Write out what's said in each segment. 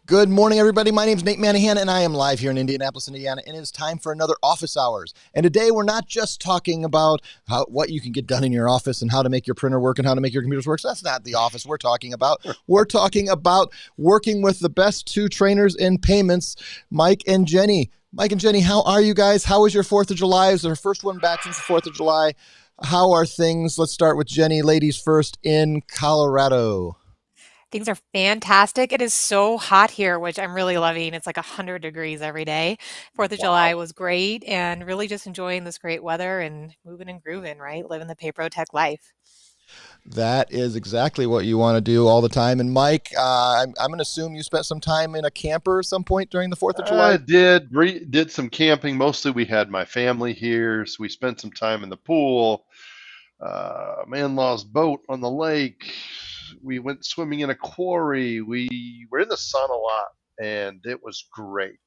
Good morning, everybody. My name is Nate Manahan, and I am live here in Indianapolis, Indiana, and it is time for another Office Hours. And today we're not just talking about what you can get done in your office and how to make your printer work and how to make your computers work. So that's not the office we're talking about. We're talking about working with the best two trainers in payments, Mike and Jenny. Mike and Jenny, how are you guys? How was your 4th of July? It was our first one back since the 4th of July. How are things? Let's start with Jenny, ladies first, in Colorado. Things are fantastic. It is so hot here, which I'm really loving. It's like 100 degrees every day. 4th of July Wow. was great and really just enjoying this great weather and moving and grooving, right? Living the PayPro life. That is exactly what you want to do all the time. And Mike, I'm going to assume you spent some time in a camper at some point during the 4th of July. I did some camping. Mostly we had my family here, so we spent some time in the pool. My in-laws boat on the lake. We went swimming in a quarry. We were in the sun a lot, and it was great.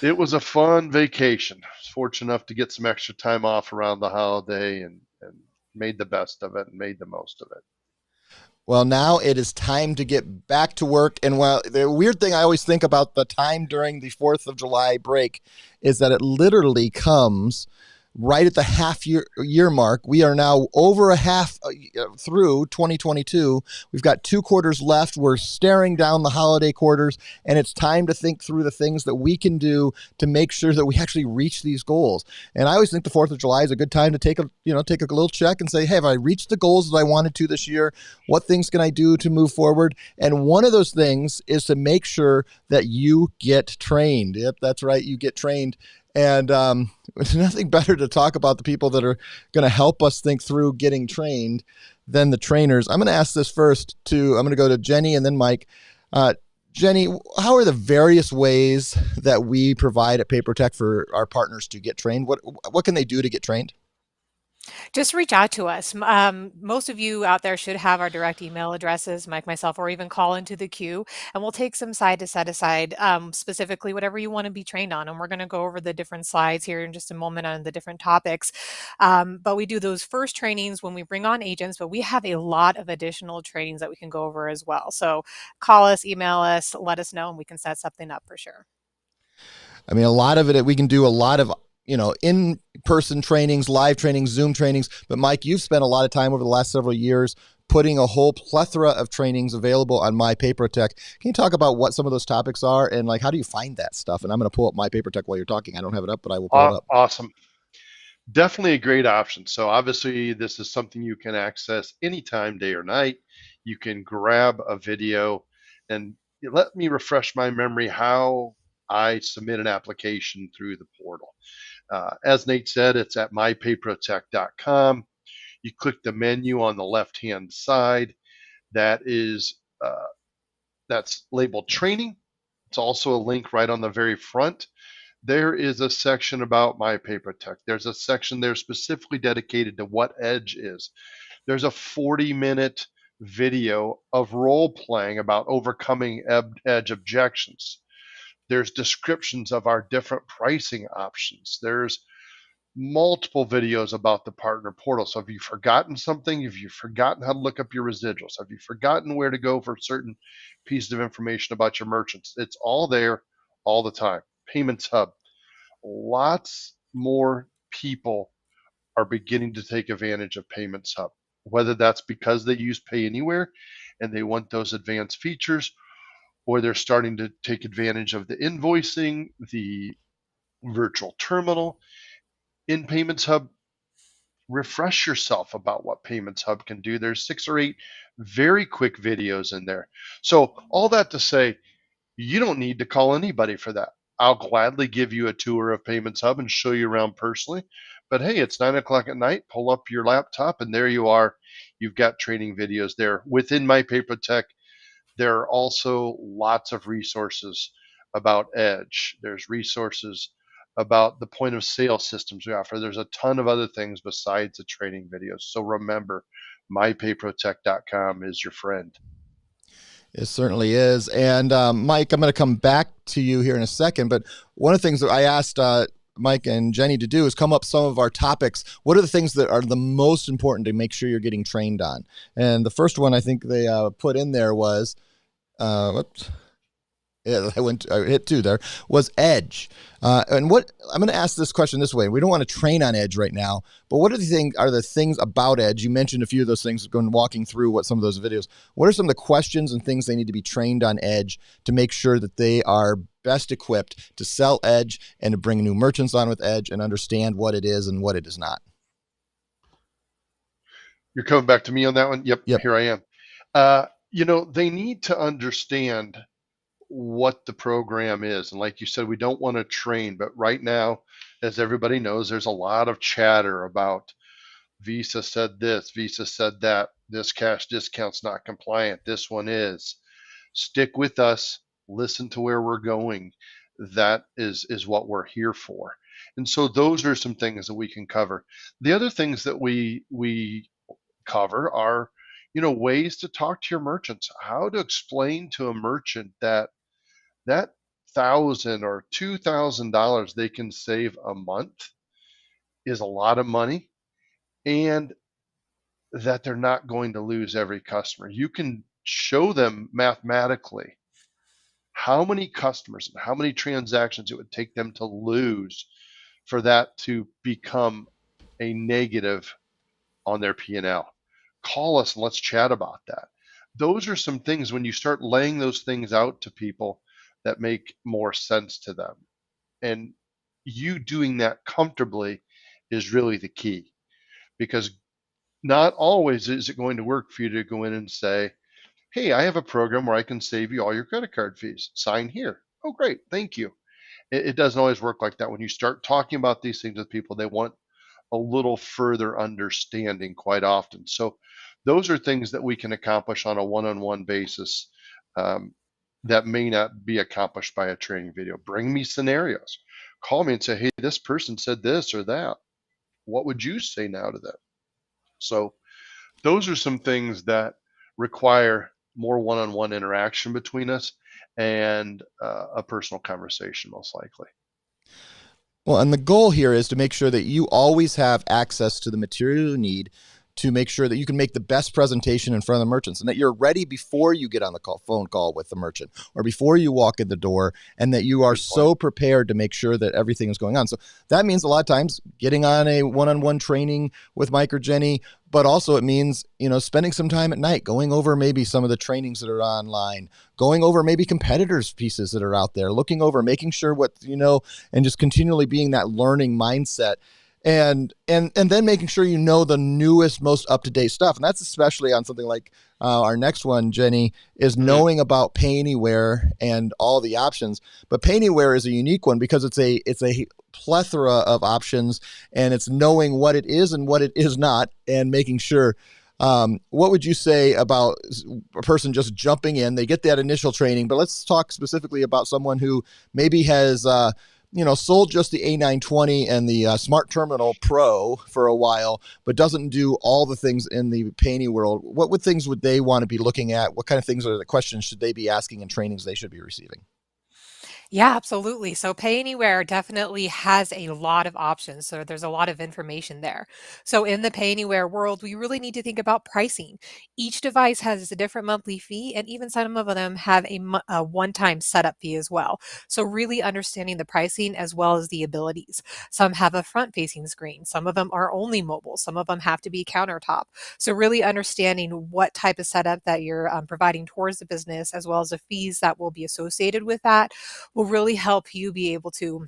It was a fun vacation. I was fortunate enough to get some extra time off around the holiday and made the best of it and made the most of it. Well, now it is time to get back to work. And while the weird thing I always think about the time during the 4th of July break is that it literally comes right at the half year mark. We are now over a half through 2022. We've got 2 quarters left. We're staring down the holiday quarters, and it's time to think through the things that we can do to make sure that we actually reach these goals. And I always think the 4th of July is a good time to take a little check and say, hey, have I reached the goals that I wanted to this year? What things can I do to move forward? And one of those things is to make sure that you get trained. Yep, that's right. You get trained. And there's nothing better to talk about the people that are going to help us think through getting trained than the trainers. I'm going to ask this first I'm going to go to Jenny and then Mike. Jenny, how are the various ways that we provide at PaperTech for our partners to get trained? What can they do to get trained? Just reach out to us. Most of you out there should have our direct email addresses, Mike, myself, or even call into the queue, and we'll take some side to set aside specifically whatever you want to be trained on. And we're going to go over the different slides here in just a moment on the different topics. But we do those first trainings when we bring on agents, but we have a lot of additional trainings that we can go over as well. So call us, email us, let us know, and we can set something up for sure. I mean, a lot of it, we can do a lot of, in-person trainings, live trainings, Zoom trainings. But Mike, you've spent a lot of time over the last several years putting a whole plethora of trainings available on My Can you talk about what some of those topics are and how do you find that stuff? And I'm going to pull up My while you're talking. I don't have it up, but I will pull it up. Awesome. Definitely a great option. So obviously this is something you can access anytime, day or night. You can grab a video and let me refresh my memory how I submit an application through the portal. As Nate said, it's at mypayprotech.com. You click the menu on the left-hand side. That is that's labeled training. It's also a link right on the very front. There is a section about MyPaperTech. There's a section there specifically dedicated to what Edge is. There's a 40-minute video of role playing about overcoming Edge objections. There's descriptions of our different pricing options. There's multiple videos about the partner portal. So have you forgotten something? Have you forgotten how to look up your residuals? Have you forgotten where to go for certain pieces of information about your merchants? It's all there all the time. Payments Hub. Lots more people are beginning to take advantage of Payments Hub, whether that's because they use Pay Anywhere and they want those advanced features, or they're starting to take advantage of the invoicing, the virtual terminal. In Payments Hub, refresh yourself about what Payments Hub can do. There's 6 or 8 very quick videos in there. So all that to say, you don't need to call anybody for that. I'll gladly give you a tour of Payments Hub and show you around personally. But hey, it's 9 o'clock at night. Pull up your laptop and there you are. You've got training videos there. Within My there are also lots of resources about Edge. There's resources about the point of sale systems we offer. There's a ton of other things besides the training videos. So remember, mypayprotech.com is your friend. It certainly is. And Mike, I'm going to come back to you here in a second. But one of the things that I asked Mike and Jenny to do is come up some of our topics. What are the things that are the most important to make sure you're getting trained on? And the first one I think they put in there was Whoops. Yeah, I hit 2 there, was Edge. And what I'm going to ask this question this way. We don't want to train on Edge right now, but what are the things about Edge? You mentioned a few of those things going walking through what some of those videos. What are some of the questions and things they need to be trained on Edge to make sure that they are best equipped to sell Edge and to bring new merchants on with Edge and understand what it is and what it is not? You're coming back to me on that one? Yep, Yep. here I am. They need to understand what the program is. And like you said, we don't want to train, but right now, as everybody knows, there's a lot of chatter about Visa said this, Visa said that, this cash discount's not compliant, this one is. Stick with us, listen to where we're going. That is what we're here for. And so those are some things that we can cover. The other things that we cover are, ways to talk to your merchants, how to explain to a merchant that $1,000 or $2,000 they can save a month is a lot of money, and that they're not going to lose every customer. You can show them mathematically how many customers and how many transactions it would take them to lose for that to become a negative on their P&L. Call us and let's chat about that. Those are some things, when you start laying those things out to people, that make more sense to them. And you doing that comfortably is really the key, because not always is it going to work for you to go in and say, hey, I have a program where I can save you all your credit card fees. Sign here. Oh, great. Thank you. It doesn't always work like that. When you start talking about these things with people, they want a little further understanding quite often. So those are things that we can accomplish on a one-on-one basis, that may not be accomplished by a training video. Bring me scenarios. Call me and say, hey, this person said this or that. What would you say now to them? So those are some things that require more one-on-one interaction between us and a personal conversation, most likely. Well, and the goal here is to make sure that you always have access to the material you need to make sure that you can make the best presentation in front of the merchants, and that you're ready before you get on the phone call with the merchant or before you walk in the door, and that you are so prepared to make sure that everything is going on. So that means a lot of times getting on a one-on-one training with Mike or Jenny, but also it means, spending some time at night, going over maybe some of the trainings that are online, going over maybe competitors' pieces that are out there, looking over, making sure what, and just continually being that learning mindset. And then making sure the newest, most up-to-date stuff. And that's especially on something like our next one, Jenny, is knowing about Pay Anywhere and all the options. But Pay Anywhere is a unique one because it's a plethora of options, and it's knowing what it is and what it is not, and making sure. What would you say about a person just jumping in? They get that initial training, but let's talk specifically about someone who maybe has sold just the A920 and the Smart Terminal Pro for a while, but doesn't do all the things in the Pay Anywhere world. What things would they want to be looking at? What kind of things are the questions should they be asking and trainings they should be receiving? Yeah, absolutely. So Pay Anywhere definitely has a lot of options. So there's a lot of information there. So in the Pay Anywhere world, we really need to think about pricing. Each device has a different monthly fee, and even some of them have a one-time setup fee as well. So really understanding the pricing as well as the abilities. Some have a front-facing screen. Some of them are only mobile. Some of them have to be countertop. So really understanding what type of setup that you're providing towards the business, as well as the fees that will be associated with that, will really help you be able to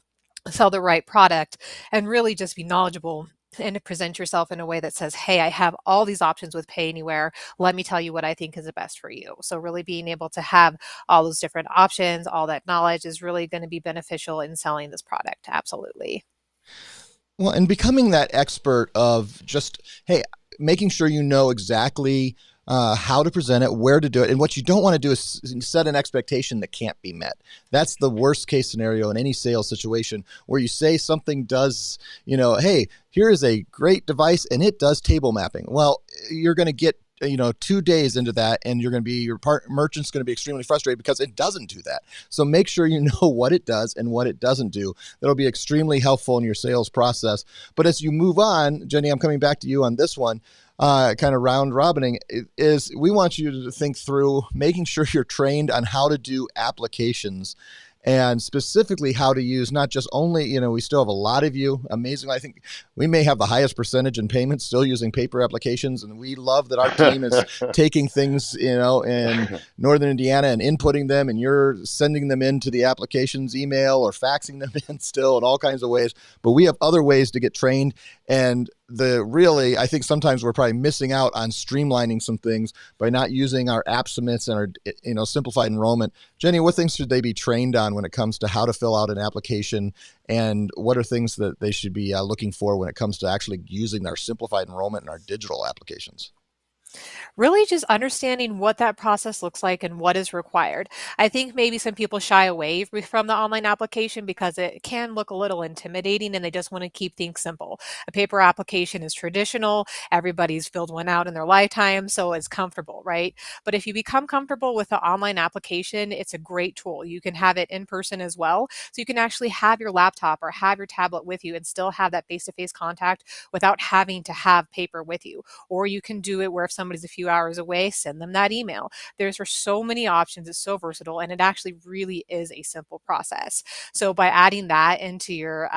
sell the right product and really just be knowledgeable and to present yourself in a way that says, hey, I have all these options with Pay Anywhere. Let me tell you what I think is the best for you. So really being able to have all those different options, all that knowledge is really going to be beneficial in selling this product. Absolutely. Well, and becoming that expert of just, hey, making sure you know exactly how to present it, where to do it. And what you don't want to do is set an expectation that can't be met. That's the worst case scenario in any sales situation, where you say something does, hey, here is a great device and it does table mapping. Well, you're going to get 2 days into that, and your merchant's going to be extremely frustrated because it doesn't do that. So make sure you know what it does and what it doesn't do. That'll be extremely helpful in your sales process. But as you move on, Jenny, I'm coming back to you on this one. kind of round robining, is we want you to think through making sure you're trained on how to do applications and specifically how to use not just only, we still have a lot of you. Amazingly, I think we may have the highest percentage in payments still using paper applications. And we love that our team is taking things, in Northern Indiana and inputting them, and you're sending them into the applications email or faxing them in still in all kinds of ways. But we have other ways to get trained. And I think sometimes we're probably missing out on streamlining some things by not using our app submits and our, simplified enrollment. Jenny, what things should they be trained on when it comes to how to fill out an application, and what are things that they should be looking for when it comes to actually using our simplified enrollment and our digital applications? Really just understanding what that process looks like and what is required. I think maybe some people shy away from the online application because it can look a little intimidating and they just want to keep things simple. A paper application is traditional, everybody's filled one out in their lifetime, so it's comfortable, right? But if you become comfortable with the online application, it's a great tool. You can have it in person as well. So you can actually have your laptop or have your tablet with you and still have that face to face contact without having to have paper with you. Or you can do it where if somebody's a few hours away, send them that email. There's so many options. It's so versatile, and it actually really is a simple process. So by adding that into your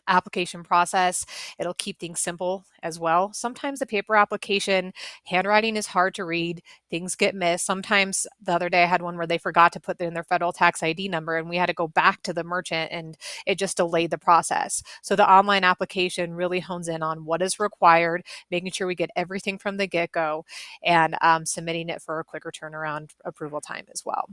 application process, it'll keep things simple as well. Sometimes the paper application handwriting is hard to read, things get missed. Sometimes the other day I had one where they forgot to put in their federal tax ID number and we had to go back to the merchant and it just delayed the process. So the online application really hones in on what is required, making sure we get everything from the get-go, and submitting it for a quicker turnaround approval time as well.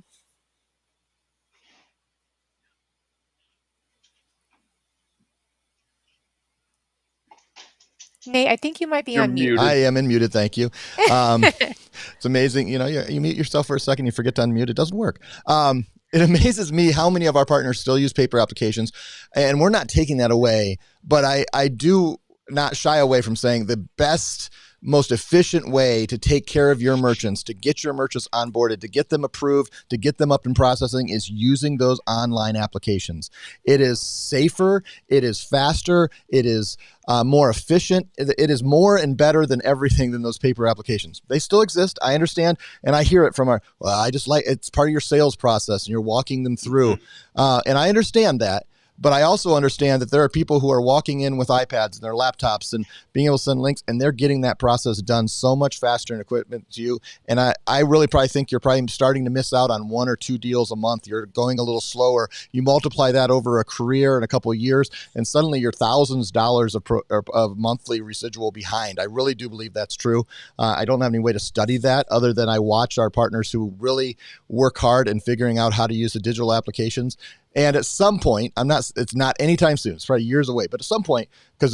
Nate, I think you might be You're on mute. I am unmuted. Thank you. It's amazing. You mute yourself for a second, you forget to unmute. It doesn't work. It amazes me how many of our partners still use paper applications, and we're not taking that away. But I do not shy away from saying the best, most efficient way to take care of your merchants, to get your merchants onboarded, to get them approved, to get them up in processing is using those online applications. It is safer, it is faster, it is more efficient. It is more and better than everything than those paper applications. They still exist. I understand. And I hear it from I just like, it's part of your sales process and you're walking them through. And I understand that. But I also understand that there are people who are walking in with iPads and their laptops and being able to send links, and they're getting that process done so much faster and equipment to you. And I really probably think you're probably starting to miss out on 1 or 2 deals a month. You're going a little slower. You multiply that over a career and a couple of years, and suddenly you're thousands of dollars of monthly residual behind. I really do believe that's true. I don't have any way to study that other than I watch our partners who really work hard in figuring out how to use the digital applications. And at some point, it's not anytime soon. It's probably years away. But at some point, because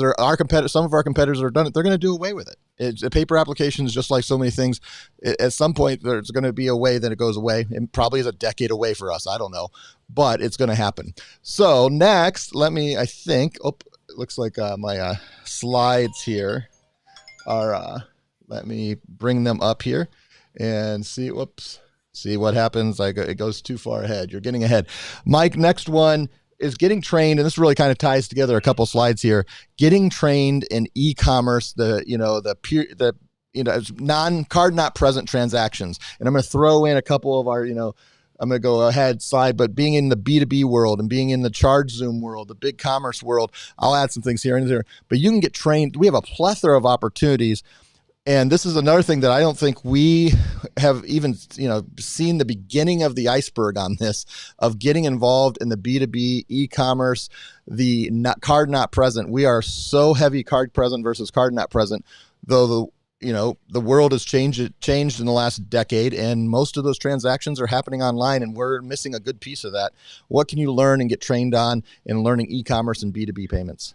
some of our competitors are done it, they're going to do away with it. A paper application is just like so many things. At some point, there's going to be a way that it goes away. It probably is a decade away for us. I don't know. But it's going to happen. So next, it looks like my slides here are, let me bring them up here and see. Whoops. See what happens. It goes too far ahead. You're getting ahead. Mike, next one is getting trained, and this really kind of ties together a couple slides here. Getting trained in e-commerce, non-card not present transactions. And I'm going to throw in a couple of our, I'm going to go ahead slide, but being in the B2B world and being in the ChargeZoom world, the big commerce world, I'll add some things here and there. But you can get trained. We have a plethora of opportunities. And this is another thing that I don't think we have even, seen the beginning of the iceberg on this, of getting involved in the B2B e-commerce, the card not present. We are so heavy card present versus card not present, though the world has changed in the last decade, and most of those transactions are happening online, and we're missing a good piece of that. What can you learn and get trained on in learning e-commerce and B2B payments?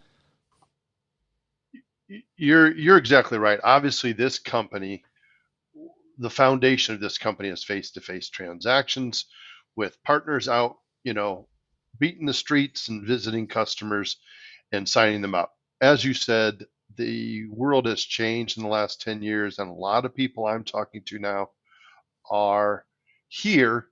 You're exactly right. Obviously, this company, the foundation of this company is face-to-face transactions with partners out, beating the streets and visiting customers and signing them up. As you said, the world has changed in the last 10 years, and a lot of people I'm talking to now are here